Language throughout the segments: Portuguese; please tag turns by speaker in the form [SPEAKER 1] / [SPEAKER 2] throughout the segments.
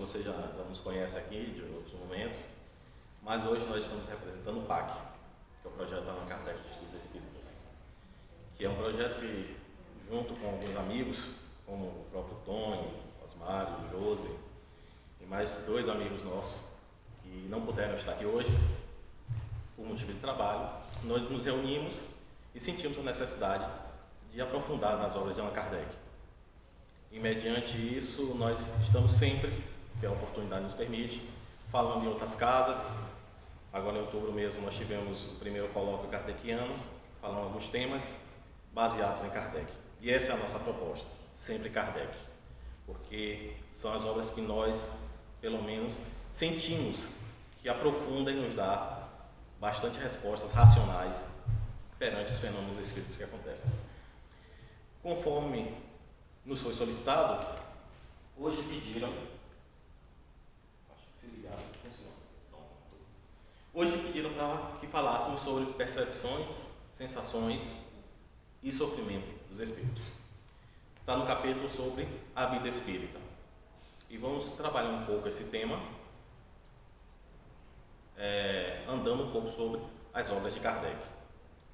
[SPEAKER 1] você já nos conhece aqui de outros momentos, mas hoje nós estamos representando o PAC, que é o Projeto Allan Kardec de Estudos Espíritas, que é um projeto que, junto com alguns amigos, como o próprio Tony, Osmário, Josi, e mais 2 amigos nossos, que não puderam estar aqui hoje, por motivo de trabalho, nós nos reunimos e sentimos a necessidade de aprofundar nas obras de Allan Kardec. E mediante isso, nós estamos sempre, que a oportunidade nos permite, falando em outras casas. Agora em outubro mesmo nós tivemos o primeiro colóquio kardeciano, falando alguns temas baseados em Kardec. E essa é a nossa proposta, sempre Kardec, porque são as obras que nós, pelo menos, sentimos que aprofundam e nos dá bastante respostas racionais perante os fenômenos espíritos que acontecem. Conforme nos foi solicitado, hoje pediram, para que falássemos sobre percepções, sensações e sofrimento dos espíritos. Está no capítulo sobre a vida espírita. E vamos trabalhar um pouco esse tema, andando um pouco sobre as obras de Kardec,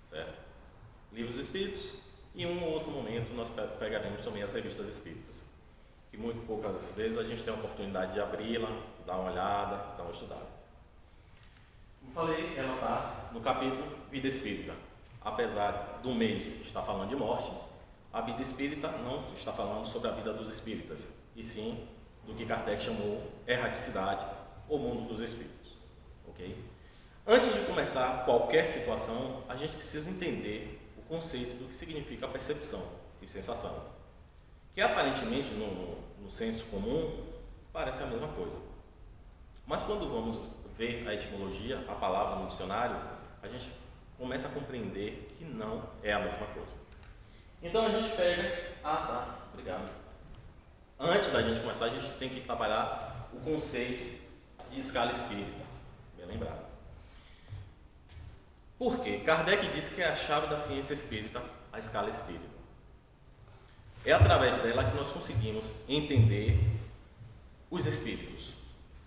[SPEAKER 1] certo? Livros espíritos, e em um ou outro momento nós pegaremos também as revistas espíritas, que muito poucas vezes a gente tem a oportunidade de abri-la, dar uma olhada, dar uma estudada. Como falei, ela está no capítulo Vida Espírita. Apesar do mês estar falando de morte, a vida espírita não está falando sobre a vida dos espíritas, e sim do que Kardec chamou erraticidade, ou mundo dos espíritos. Ok? Antes de começar qualquer situação, a gente precisa entender o conceito do que significa percepção e sensação, que aparentemente no senso comum parece a mesma coisa, mas quando vamos ver a etimologia, a palavra no dicionário, a gente começa a compreender que não é a mesma coisa. Então a gente pega, obrigado. Antes da gente começar, a gente tem que trabalhar o conceito de escala espírita, bem lembrado. Por quê? Kardec disse que é a chave da ciência espírita, a escala espírita. É através dela que nós conseguimos entender os espíritos,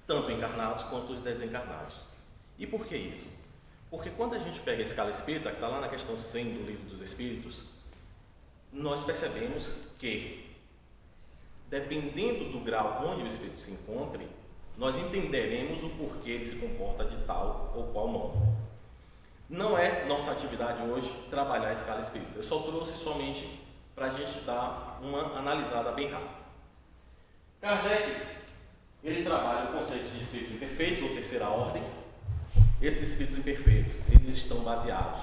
[SPEAKER 1] tanto encarnados quanto os desencarnados. E por que isso? Porque quando a gente pega a escala espírita, que está lá na questão 100 do Livro dos Espíritos, nós percebemos que, dependendo do grau onde o espírito se encontre, nós entenderemos o porquê ele se comporta de tal ou qual modo. Não é nossa atividade hoje trabalhar a escala espírita. Eu só trouxe somente para a gente dar uma analisada bem rápida. Kardec, ele trabalha o conceito de espíritos imperfeitos, ou terceira ordem. Esses espíritos imperfeitos, eles estão baseados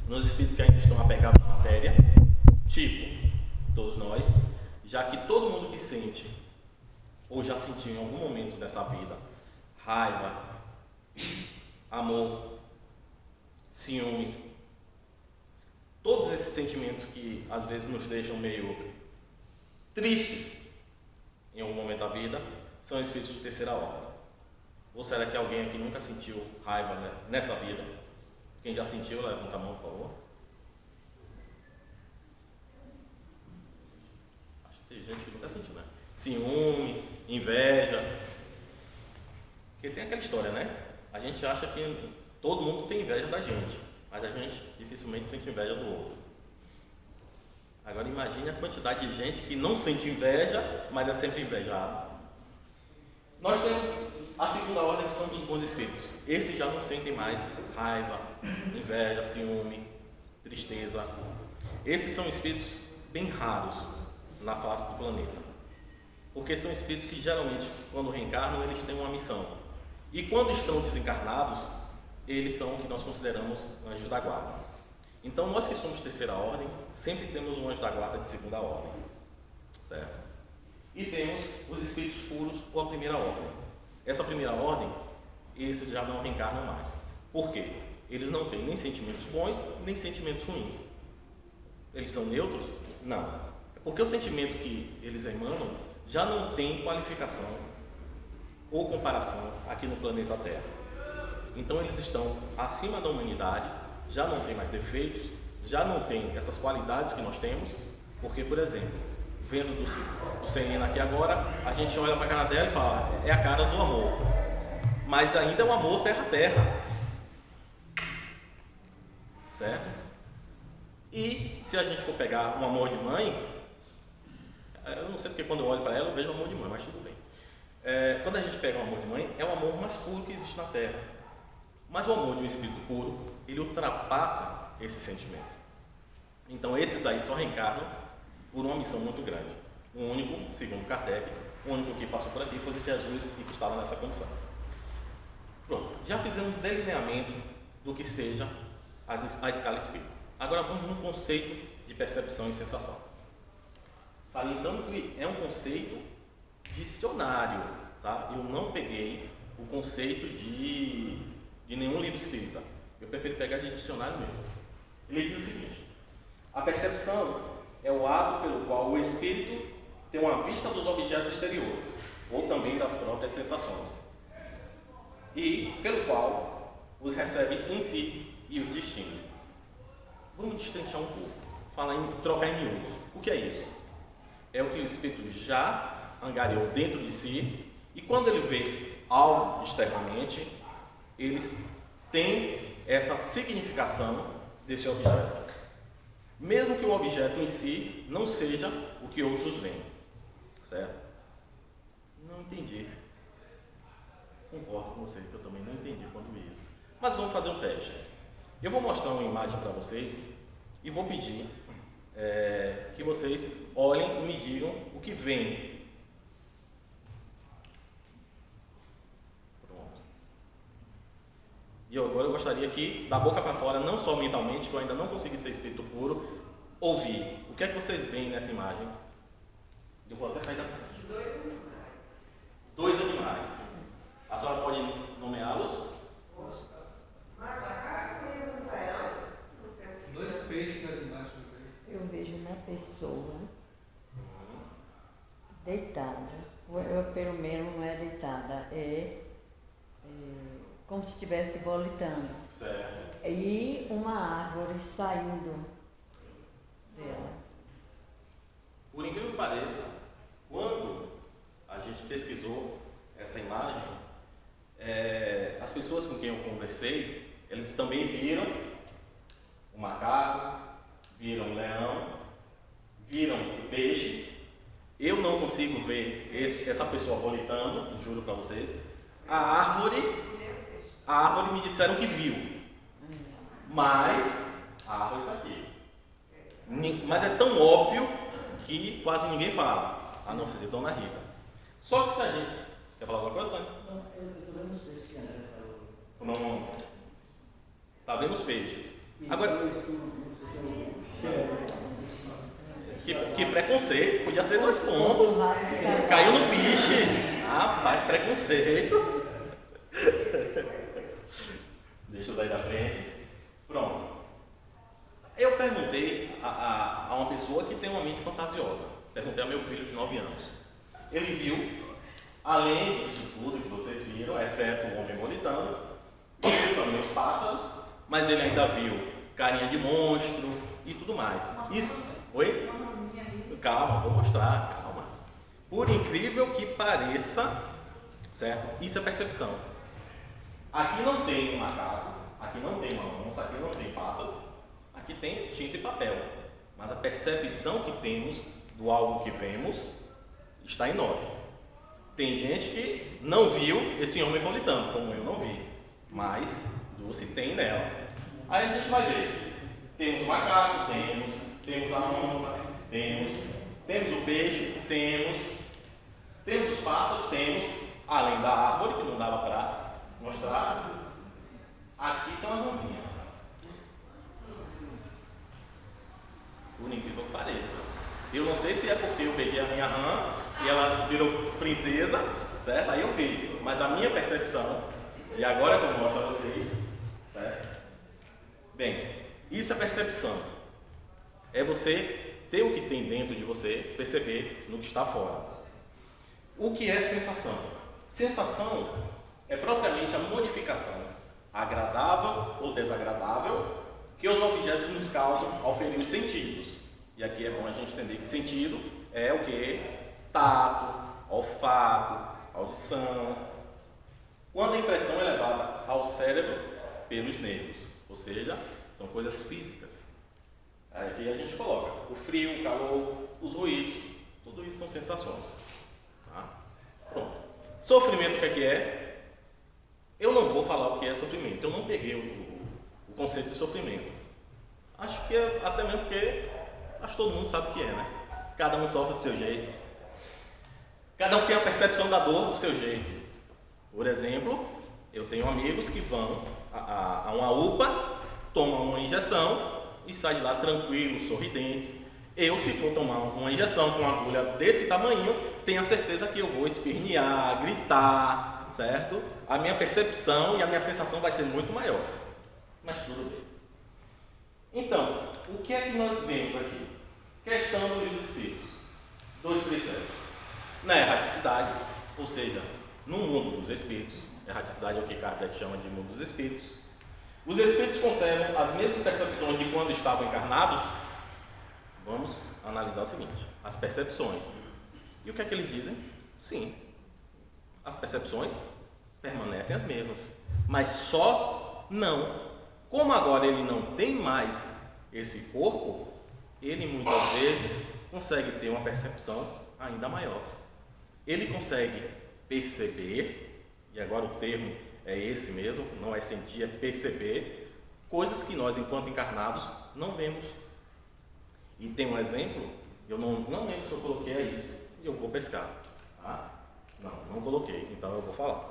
[SPEAKER 1] nos espíritos que ainda estão apegados à matéria, tipo todos nós, já que todo mundo que sente, ou já sentiu em algum momento dessa vida, raiva, amor, ciúmes, todos esses sentimentos que às vezes nos deixam meio tristes em algum momento da vida, são espíritos de terceira ordem. Ou será que alguém aqui nunca sentiu raiva, né, nessa vida? Quem já sentiu, levanta a mão, por favor. Acho que tem gente que nunca sentiu, né? Ciúme, inveja. Porque tem aquela história, né? A gente acha que todo mundo tem inveja da gente, mas a gente dificilmente sente inveja do outro. Agora imagine a quantidade de gente que não sente inveja, mas é sempre invejado. Nós temos a segunda ordem, que são dos bons espíritos. Esses já não sentem mais raiva, inveja, ciúme, tristeza. Esses são espíritos bem raros na face do planeta, porque são espíritos que geralmente, quando reencarnam, eles têm uma missão. E quando estão desencarnados, eles são o que nós consideramos anjos da guarda. Então, nós que somos terceira ordem, sempre temos um anjo da guarda de segunda ordem, certo? E temos os espíritos puros ou a primeira ordem. Essa primeira ordem, esses já não reencarnam mais. Por quê? Eles não têm nem sentimentos bons, nem sentimentos ruins. Eles são neutros? Não. É porque o sentimento que eles emanam já não tem qualificação ou comparação aqui no planeta Terra. Então eles estão acima da humanidade, já não tem mais defeitos, já não tem essas qualidades que nós temos, porque, por exemplo, vendo do Senina aqui agora, a gente olha para a cara dela e fala, é a cara do amor. Mas ainda é um amor terra a terra. Certo? E se a gente for pegar um amor de mãe, eu não sei porque quando eu olho para ela eu vejo o amor de mãe, mas tudo bem. Quando a gente pega o amor de mãe, é o amor mais puro que existe na Terra. Mas o amor de um espírito puro, ele ultrapassa esse sentimento. Então esses aí só reencarnam por uma missão muito grande. O único, segundo Kardec, o único que passou por aqui foi Jesus e que estava nessa condição. Pronto, já fizemos um delineamento do que seja a escala espírita. Agora vamos no conceito de percepção e sensação. Salientando que é um conceito dicionário, tá? Eu não peguei o conceito de nenhum livro espírita. Eu prefiro pegar de dicionário mesmo. Ele diz o seguinte: a percepção é o ato pelo qual o espírito tem uma vista dos objetos exteriores, ou também das próprias sensações, e pelo qual os recebe em si e os distingue. Vamos destrinchar um pouco, trocar em miúdos. O que é isso? É o que o espírito já angariou dentro de si, e quando ele vê algo externamente, eles têm essa significação desse objeto, mesmo que o objeto em si não seja o que outros veem. Certo? Não entendi. Concordo com você, que eu também não entendi quando vi isso. Mas vamos fazer um teste. Eu vou mostrar uma imagem para vocês e vou pedir que vocês olhem e me digam o que vem. Pronto. E agora eu gostaria que, da boca para fora, não só mentalmente, que eu ainda não consegui ser espírito puro, ouvir. O que é que vocês veem nessa imagem? Eu vou até sair da frente. Dois animais. A senhora pode nomeá-los?
[SPEAKER 2] Dois peixes ali embaixo.
[SPEAKER 3] Eu vejo uma pessoa deitada. Eu, pelo menos, não é deitada, é como se estivesse volitando.
[SPEAKER 1] Certo.
[SPEAKER 3] E uma árvore saindo dela.
[SPEAKER 1] Por incrível que pareça, quando a gente pesquisou essa imagem, as pessoas com quem eu conversei, eles também viram o macaco, viram o leão, viram o peixe. Eu não consigo ver essa pessoa volitando, juro para vocês. A árvore me disseram que viu, mas a árvore está aqui. Mas é tão óbvio que quase ninguém fala, a não ser Dona Rita. Só que se a gente... Quer falar alguma coisa, Tânia?
[SPEAKER 4] Não, eu estou vendo os peixes que a André falou.
[SPEAKER 1] Não. Tá vendo os peixes. Agora... Que preconceito, podia ser 2 pontos. Caiu no piche. Rapaz, preconceito. Deixa eu sair da frente. Pronto. Eu perguntei a uma pessoa que tem uma mente fantasiosa. Perguntei ao meu filho de 9 anos. Ele viu, além disso tudo que vocês viram, exceto o homem volitando, viu também os pássaros, mas ele ainda viu carinha de monstro e tudo mais. Isso. Oi? Calma, vou mostrar, calma. Por incrível que pareça, certo? Isso é percepção. Aqui não tem um macaco, aqui não tem uma onça, aqui não tem pássaro, aqui tem tinta e papel. Mas a percepção que temos do algo que vemos está em nós. Tem gente que não viu esse homem volitando, como eu não vi, mas Dulce tem nela. Aí a gente vai ver. Temos o macaco, temos a onça, temos o peixe, temos os pássaros, além da árvore, que não dava para mostrar, aqui tem uma mãozinha. Por incrível que pareça. Eu não sei se é porque eu beijei a minha rã e ela virou princesa, certo? Aí eu vi. Mas a minha percepção, e agora que eu mostro a vocês, certo? Bem, isso é percepção. É você ter o que tem dentro de você, perceber no que está fora. O que é sensação? Sensação é propriamente a modificação agradável ou desagradável que os objetos nos causam ao ferir os sentidos. E aqui é bom a gente entender que sentido é o que? Tato, olfato, audição. Quando a impressão é levada ao cérebro pelos nervos, ou seja, são coisas físicas. Aqui a gente coloca o frio, o calor, os ruídos, tudo isso são sensações. Tá? Pronto. Sofrimento, o que é? Eu não vou falar o que é sofrimento, eu não peguei o conceito de sofrimento. Acho que até mesmo porque acho que todo mundo sabe o que é, né? Cada um sofre do seu jeito. Cada um tem a percepção da dor do seu jeito. Por exemplo, eu tenho amigos que vão a uma UPA, tomam uma injeção e saem de lá tranquilos, sorridentes. Eu, se for tomar uma injeção com uma agulha desse tamanho, tenho a certeza que eu vou espernear, gritar, certo? A minha percepção e a minha sensação vai ser muito maior. Mas tudo bem. Então, o que é que nós vemos aqui? Questão do livro dos Espíritos. 237. Na erraticidade, ou seja, no mundo dos espíritos, erraticidade é o que Kardec chama de mundo dos espíritos, os espíritos conservam as mesmas percepções de quando estavam encarnados. Vamos analisar o seguinte, as percepções. E o que é que eles dizem? Sim, as percepções permanecem as mesmas, mas só não. Como agora ele não tem mais esse corpo, ele muitas vezes consegue ter uma percepção ainda maior. Ele consegue perceber, e agora o termo é esse mesmo, não é sentir, é perceber, coisas que nós, enquanto encarnados, não vemos. E tem um exemplo, eu não lembro se eu coloquei aí, e eu vou pescar. Tá? Não coloquei, então eu vou falar.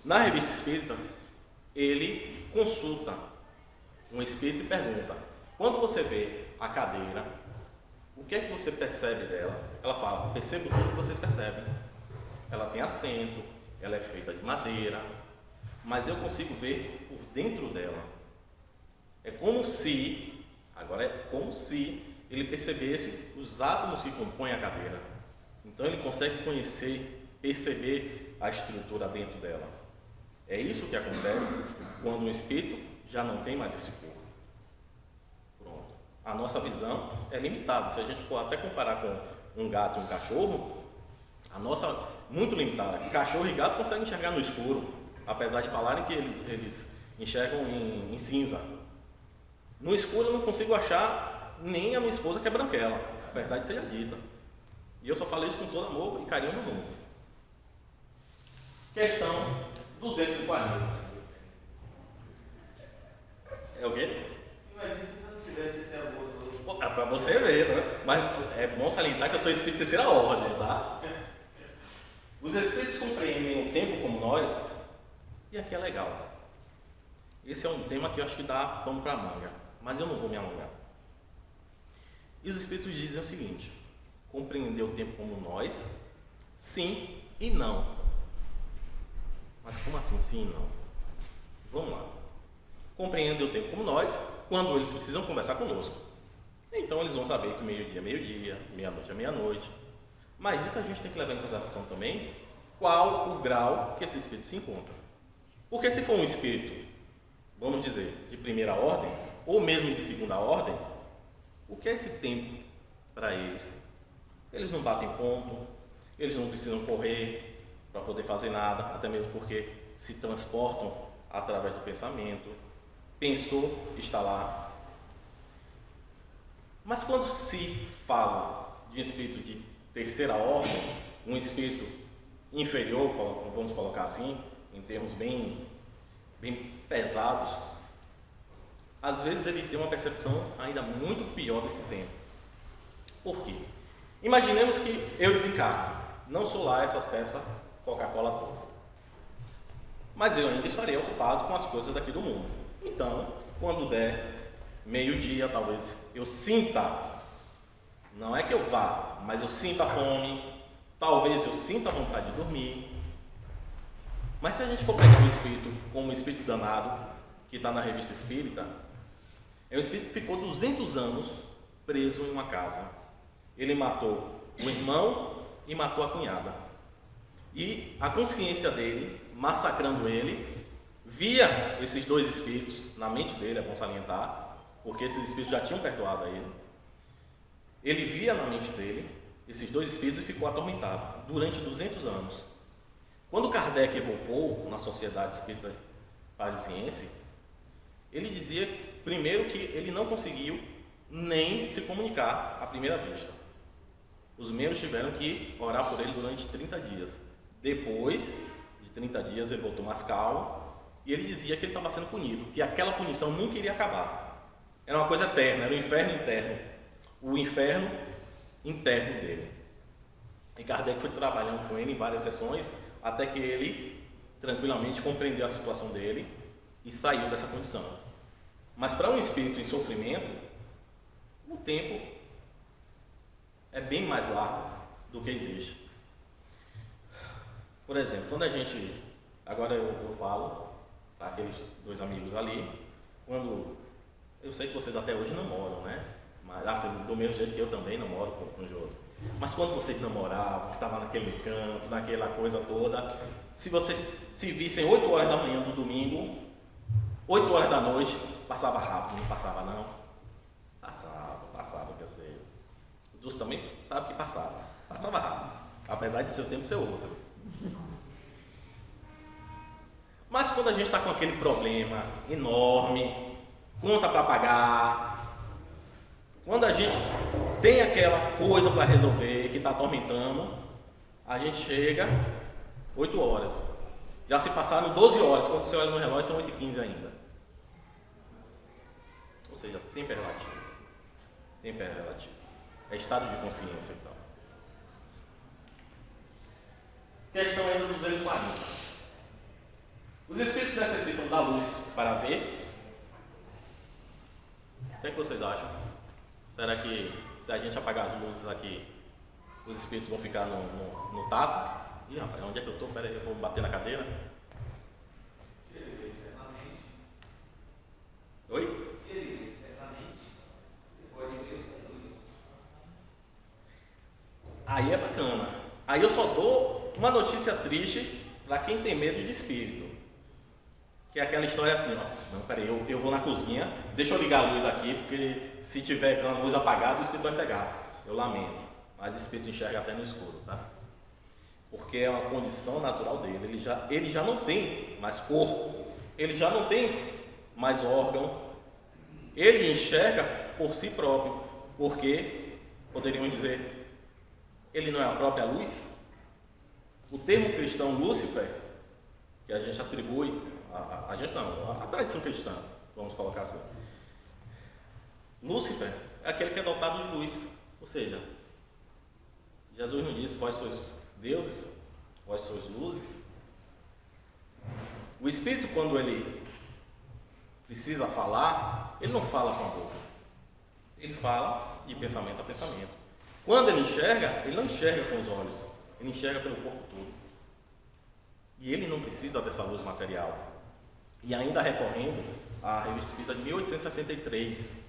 [SPEAKER 1] Na Revista Espírita, ele consulta um espírito e pergunta: quando você vê a cadeira, o que é que você percebe dela? Ela fala: percebo tudo que vocês percebem. Ela tem assento, ela é feita de madeira, mas eu consigo ver por dentro dela. É como se, agora é como se ele percebesse os átomos que compõem a cadeira. Então ele consegue conhecer, perceber a estrutura dentro dela. É isso que acontece quando o espírito já não tem mais esse corpo. Pronto. A nossa visão é limitada. Se a gente for até comparar com um gato e um cachorro, a nossa muito limitada. Cachorro e gato conseguem enxergar no escuro, apesar de falarem que eles enxergam em cinza. No escuro eu não consigo achar nem a minha esposa, que é branquela, a verdade seja dita. E eu só falei isso com todo amor e carinho no mundo. Questão 240. É o quê?
[SPEAKER 4] Sim, mas se não tivesse esse amor todo.
[SPEAKER 1] É para você ver, né? Mas é bom salientar que eu sou espírito de terceira ordem, tá? Os espíritos compreendem o tempo como nós, e aqui é legal. Esse é um tema que eu acho que dá pano para manga, mas eu não vou me alongar. E os espíritos dizem o seguinte: compreender o tempo como nós, sim e não. Mas como assim sim e não? Vamos lá. Compreender o tempo como nós, quando eles precisam conversar conosco. Então eles vão saber que meio-dia é meio-dia, meia-noite é meia-noite. Mas isso a gente tem que levar em consideração também, qual o grau que esse espírito se encontra. Porque se for um espírito, vamos dizer, de primeira ordem, ou mesmo de segunda ordem, o que é esse tempo para eles? Eles não batem ponto, eles não precisam correr para poder fazer nada, até mesmo porque se transportam através do pensamento. Pensou, está lá. Mas quando se fala de um espírito de terceira ordem, um espírito inferior, vamos colocar assim, em termos bem pesados, às vezes ele tem uma percepção ainda muito pior desse tempo. Por quê? Imaginemos que eu desencarno, não sou lá essas peças Coca-Cola toda, mas eu ainda estarei ocupado com as coisas daqui do mundo. Então, quando der meio-dia, talvez eu sinta, não é que eu vá, mas eu sinta fome, talvez eu sinta vontade de dormir. Mas se a gente for pegar um espírito como um espírito danado, que está na Revista Espírita, é um espírito que ficou 200 anos preso em uma casa. Ele matou o irmão e matou a cunhada. E a consciência dele, massacrando ele, via esses dois espíritos na mente dele, é bom salientar, porque esses espíritos já tinham perdoado a ele. Ele via na mente dele esses dois espíritos e ficou atormentado durante 200 anos. Quando Kardec evocou na Sociedade Espírita Parisiense, ele dizia, primeiro, que ele não conseguiu nem se comunicar à primeira vista. Os membros tiveram que orar por ele durante 30 dias. Depois de 30 dias, ele voltou mais calmo e ele dizia que ele estava sendo punido, que aquela punição nunca iria acabar. Era uma coisa eterna, era o inferno interno. O inferno interno dele. E Kardec foi trabalhando com ele em várias sessões, até que ele tranquilamente compreendeu a situação dele e saiu dessa condição. Mas para um espírito em sofrimento, o tempo é bem mais largo do que existe. Por exemplo, quando a gente, agora eu falo para aqueles dois amigos ali, quando, eu sei que vocês até hoje não moram, né? Mas, assim, do mesmo jeito que eu também não moro com o Josi. Mas quando vocês namoravam, que estavam naquele canto, naquela coisa toda, se vocês se vissem 8 horas da manhã do domingo, 8 horas da noite, passava rápido, não passava não? Passava, que eu sei. O Dulce também sabe que passava rápido, apesar de seu tempo ser outro. Mas quando a gente está com aquele problema enorme, conta para pagar, quando a gente tem aquela coisa para resolver que está atormentando, a gente chega 8 horas. Já se passaram 12 horas, quando você olha no relógio são 8h15 ainda. Ou seja, tempo é relativo. Tempo é relativo. É estado de consciência então. Questão ainda 240. Os espíritos necessitam da luz para ver? O que é que vocês acham? Será que se a gente apagar as luzes aqui, os espíritos vão ficar no tato? Ih, rapaz, onde é que eu estou? Pera aí, eu vou bater na cadeira.
[SPEAKER 4] Se ele vê internamente.
[SPEAKER 1] Oi?
[SPEAKER 4] Se ele vê internamente, ele pode ver sem luz.
[SPEAKER 1] Aí é bacana. Aí eu só dou uma notícia triste para quem tem medo de espírito. Que é aquela história assim, ó. Não, peraí, eu vou na cozinha, deixa eu ligar a luz aqui, porque se tiver a luz apagada, o espírito vai pegar. Eu lamento. Mas o espírito enxerga até no escuro, tá? Porque é uma condição natural dele. Ele já não tem mais corpo, ele já não tem mais órgão. Ele enxerga por si próprio, porque, poderiam dizer, ele não é a própria luz? O termo cristão Lúcifer, que a gente atribui, a gente não, a tradição cristã, vamos colocar assim. Lúcifer é aquele que é dotado de luz, ou seja, Jesus não disse, vós sois deuses, vós sois luzes. O Espírito, quando ele precisa falar, ele não fala com a boca, ele fala de pensamento a pensamento. Quando ele enxerga, ele não enxerga com os olhos, ele enxerga pelo corpo todo. E ele não precisa dessa luz material. E ainda recorrendo à Revista Espírita de 1863,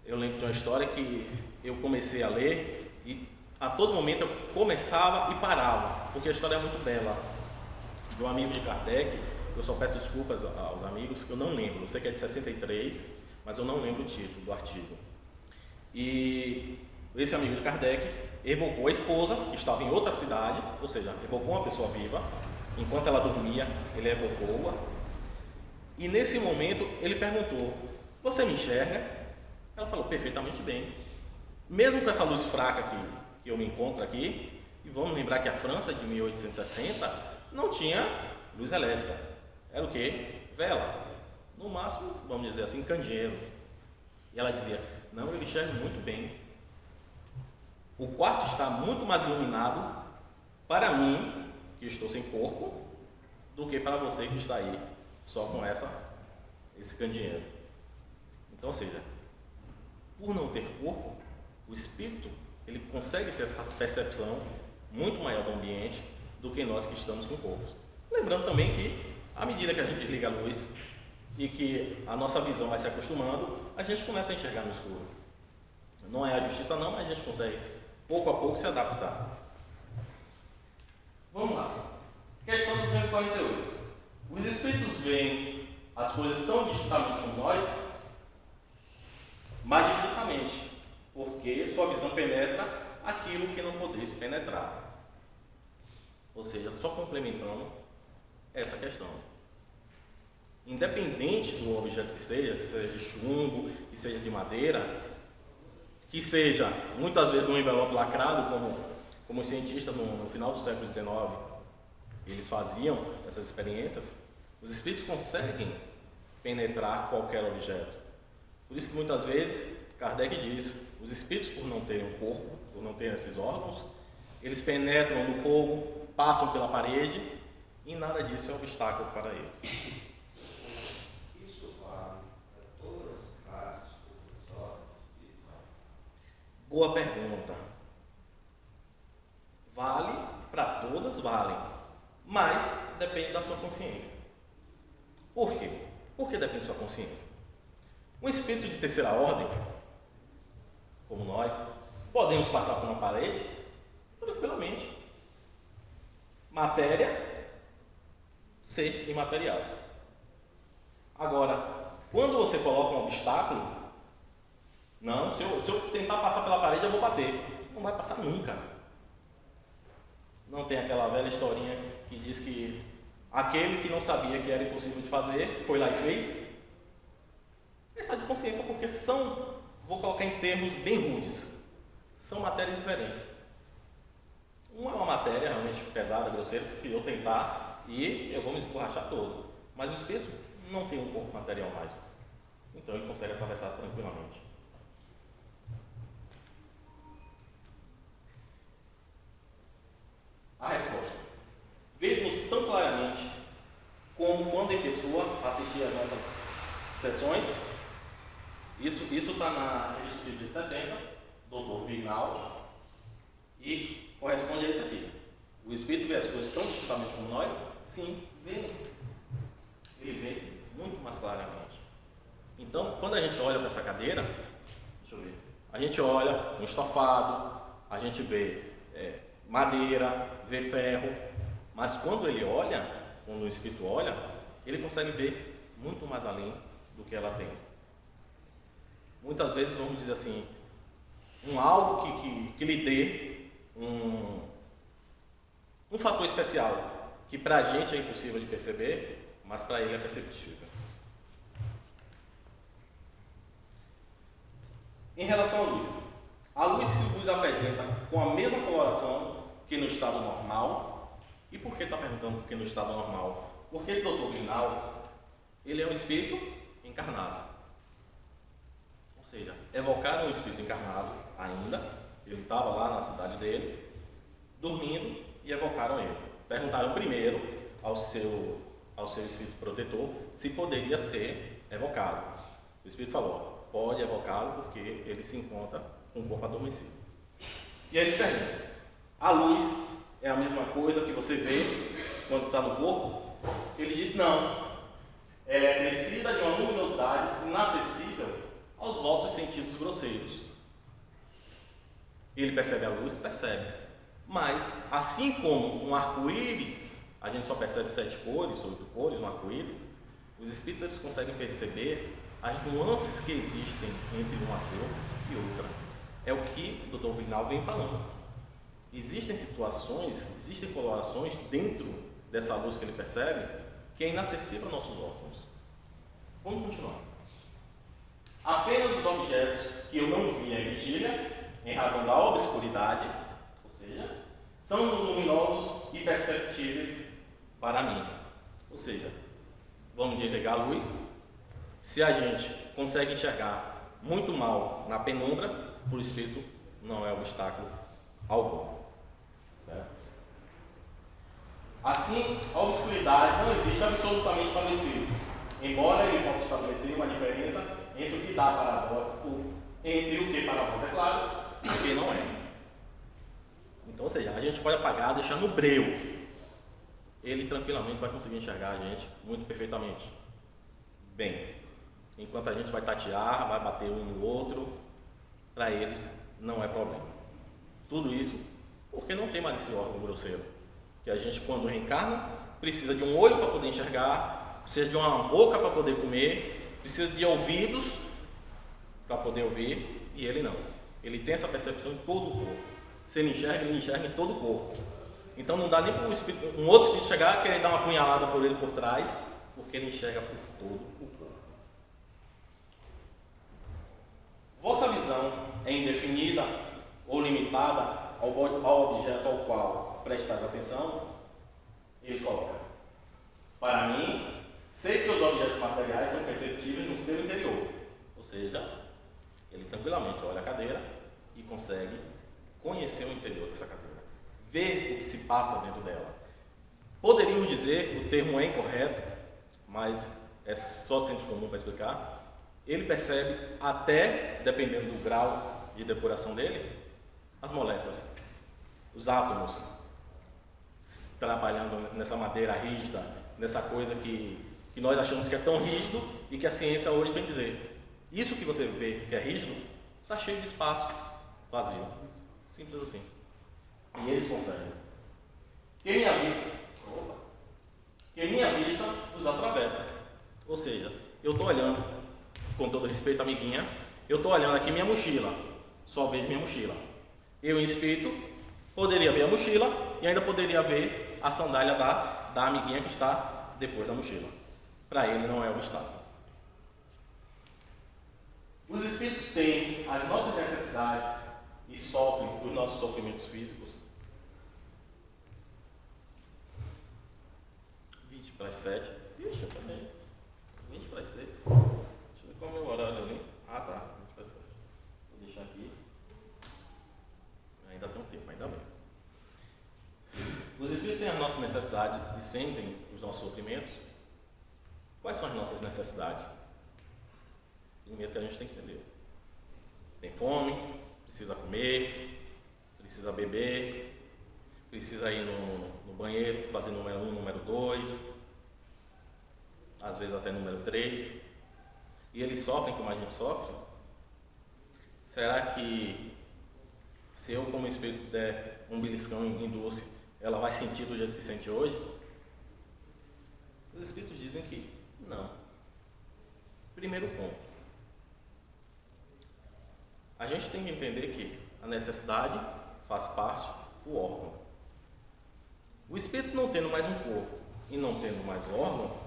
[SPEAKER 1] eu lembro de uma história que eu comecei a ler e a todo momento eu começava e parava, porque a história é muito bela. De um amigo de Kardec, eu só peço desculpas aos amigos que eu não lembro, eu sei que é de 63, mas eu não lembro o título do artigo. E esse amigo de Kardec evocou a esposa, que estava em outra cidade, ou seja, evocou uma pessoa viva, enquanto ela dormia, ele evocou-a. E nesse momento ele perguntou, você me enxerga? Ela falou, perfeitamente bem. Mesmo com essa luz fraca que eu me encontro aqui, e vamos lembrar que a França de 1860 não tinha luz elétrica. Era o quê? Vela. No máximo, vamos dizer assim, candeeiro. E ela dizia, não, eu enxergo muito bem. O quarto está muito mais iluminado para mim, que estou sem corpo, do que para você que está aí só com esse candeeiro. Então, ou seja, por não ter corpo, o espírito ele consegue ter essa percepção muito maior do ambiente do que nós que estamos com corpos. Lembrando também que, à medida que a gente desliga a luz e que a nossa visão vai se acostumando, a gente começa a enxergar no escuro. Não é a justiça não, mas a gente consegue, pouco a pouco, se adaptar. Vamos lá. Questão 248. Os espíritos veem as coisas tão distintamente como nós, mas distintamente, porque sua visão penetra aquilo que não pudesse penetrar. Ou seja, só complementando essa questão. Independente do objeto que seja de chumbo, que seja de madeira, que seja muitas vezes num envelope lacrado, como os cientistas no final do século XIX eles faziam essas experiências, os espíritos conseguem penetrar qualquer objeto. Por isso que muitas vezes Kardec diz, os espíritos, por não terem um corpo, por não terem esses órgãos, eles penetram no fogo, passam pela parede e nada disso é obstáculo para eles.
[SPEAKER 4] Isso vale para todas as classes, todas as ordens espirituais?
[SPEAKER 1] Boa pergunta. Vale para todas, valem, mas depende da sua consciência. Por quê? Por que depende da sua consciência? Um espírito de terceira ordem, como nós, podemos passar por uma parede tranquilamente. Matéria, ser imaterial. Agora, quando você coloca um obstáculo, não, se eu tentar passar pela parede, eu vou bater. Não vai passar nunca. Não tem aquela velha historinha que diz que aquele que não sabia que era impossível de fazer, foi lá e fez. Essa de consciência, porque vou colocar em termos bem rudes, são matérias diferentes. Uma é uma matéria realmente pesada, grosseira, que se eu tentar, eu vou me esborrachar todo. Mas o espírito não tem um corpo material mais. Então ele consegue atravessar tranquilamente. A resposta veio-nos tão claramente como quando em pessoa assistia às nossas sessões. Isso está na revista de 60, Dr. Vignal, e corresponde a isso aqui. O espírito vê as coisas tão distintamente como nós? Sim, vê. Ele vê muito mais claramente. Então, quando a gente olha para essa cadeira, deixa eu ver, a gente olha um estofado, a gente vê madeira, vê ferro, mas quando o espírito olha, ele consegue ver muito mais além do que ela tem. Muitas vezes, vamos dizer assim, algo que lhe dê um fator especial, que para a gente é impossível de perceber, mas para ele é perceptível. Em relação à luz se vos apresenta com a mesma coloração que no estado normal. E por que está perguntando por que no estado normal? Porque esse doutor Vignal, ele é um espírito encarnado. Ou seja, evocaram um espírito encarnado ainda, ele estava lá na cidade dele, dormindo, e evocaram ele. Perguntaram primeiro ao seu espírito protetor se poderia ser evocado. O espírito falou, pode evocá-lo porque ele se encontra com o corpo adormecido. E aí eles perguntam, a luz é a mesma coisa que você vê quando está no corpo? Ele diz, não. Ela é precisa de uma luminosidade inacessível aos vossos sentidos grosseiros. Ele percebe a luz? Percebe. Mas, assim como um arco-íris, a gente só percebe 7 cores, 8 cores no arco-íris, os espíritos eles conseguem perceber as nuances que existem entre uma cor e outra. É o que o Dr. Vignal vem falando. Existem situações, existem colorações dentro dessa luz que ele percebe que é inacessível aos nossos órgãos. Vamos continuar. Apenas os objetos que eu não vi em vigília, em razão da obscuridade, ou seja, são luminosos e perceptíveis para mim. Ou seja, vamos desligar a luz. Se a gente consegue enxergar muito mal na penumbra, para o espírito não é obstáculo algum. Certo? Assim, a obscuridade não existe absolutamente para o espírito, embora ele possa estabelecer uma diferença entre o que dá para vós, entre o que para vós é claro e o que não é. Então, ou seja, a gente pode apagar, deixar no breu. Ele tranquilamente vai conseguir enxergar a gente muito perfeitamente. Bem, enquanto a gente vai tatear, vai bater um no outro, para eles não é problema. Tudo isso porque não tem mais esse órgão grosseiro. Que a gente, quando reencarna, precisa de um olho para poder enxergar, precisa de uma boca para poder comer, precisa de ouvidos para poder ouvir, e ele não. Ele tem essa percepção em todo o corpo. Se ele enxerga em todo o corpo. Então não dá nem para um outro espírito chegar e querer dar uma punhalada por ele por trás, porque ele enxerga por todo o corpo. Vossa visão é indefinida ou limitada ao objeto ao qual prestais atenção? Ele coloca: para mim, sei que os objetos materiais são perceptíveis no seu interior. Ou seja, ele tranquilamente olha a cadeira e consegue conhecer o interior dessa cadeira, ver o que se passa dentro dela. Poderíamos dizer, o termo é incorreto, mas é só senso comum para explicar, ele percebe até, dependendo do grau de depuração dele, as moléculas, os átomos, trabalhando nessa madeira rígida, nessa coisa que nós achamos que é tão rígido e que a ciência hoje vem dizer: isso que você vê que é rígido, está cheio de espaço vazio. Simples assim. E eles conseguem. Que minha vista os atravessa. Ou seja, eu estou olhando, com todo respeito, amiguinha, eu estou olhando aqui minha mochila, só vejo minha mochila. Eu, em espírito, poderia ver a mochila e ainda poderia ver a sandália da amiguinha que está depois da mochila. Para ele não é obstáculo. Os espíritos têm as nossas necessidades e sofrem os nossos sofrimentos físicos. 20 para as 7. Ixi, eu também. 20 para as 6. Deixa eu ver qual é o meu horário ali. Ah, tá. 20 para as 7. Vou deixar aqui. Ainda tem um tempo, ainda bem. Os espíritos têm as nossas necessidades e sentem os nossos sofrimentos. Quais são as nossas necessidades? Primeiro que a gente tem que entender. Tem fome, precisa comer, precisa beber, precisa ir no banheiro, fazer número 1, número 2, às vezes até número 3. E eles sofrem como a gente sofre? Será que se eu, como espírito, der um beliscão em doce, ela vai sentir do jeito que sente hoje? Os espíritos dizem que não. Primeiro ponto. A gente tem que entender que a necessidade faz parte do órgão. O espírito não tendo mais um corpo e não tendo mais órgão,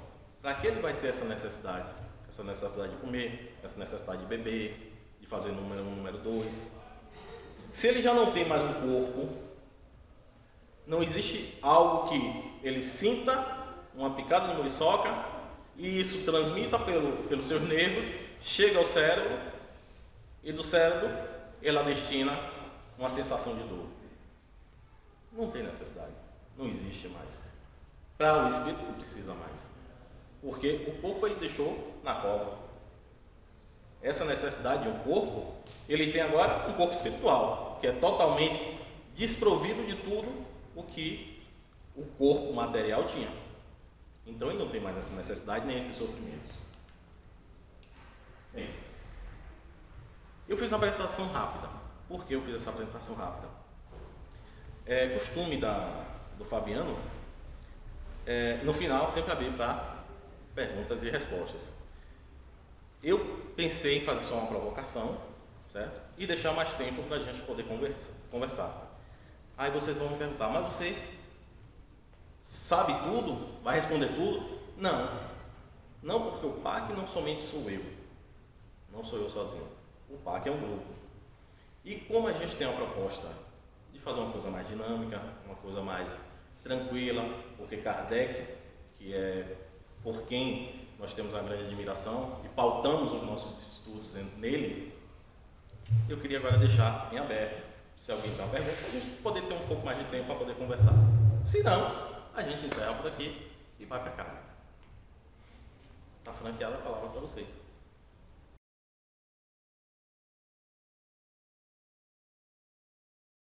[SPEAKER 1] para que ele vai ter essa necessidade? Essa necessidade de comer, essa necessidade de beber, de fazer número 1, número 2. Se ele já não tem mais um corpo, não existe algo que ele sinta uma picada de muriçoca e isso transmita pelos seus nervos, chega ao cérebro e do cérebro ela destina uma sensação de dor. Não tem necessidade, não existe mais. Para o espírito não precisa mais, porque o corpo ele deixou na cova. Essa necessidade de um corpo, ele tem agora um corpo espiritual, que é totalmente desprovido de tudo o que o corpo material tinha. Então ele não tem mais essa necessidade nem esses sofrimentos. Bem, eu fiz uma apresentação rápida. Por que eu fiz essa apresentação rápida? É costume do Fabiano, no final, sempre abrir para perguntas e respostas. Eu pensei em fazer só uma provocação, certo? E deixar mais tempo para a gente poder conversar. Aí vocês vão me perguntar, mas você sabe tudo? Vai responder tudo? Não. Não, porque o PAC não somente sou eu. Não sou eu sozinho. O PAC é um grupo. E como a gente tem uma proposta de fazer uma coisa mais dinâmica, uma coisa mais tranquila, porque Kardec, que é por quem nós temos uma grande admiração e pautamos os nossos estudos nele, eu queria agora deixar em aberto. Se alguém tem uma pergunta, para a gente poder ter um pouco mais de tempo para poder conversar. Se não, a gente encerra por aqui e vai para casa. Está franqueada a palavra para vocês.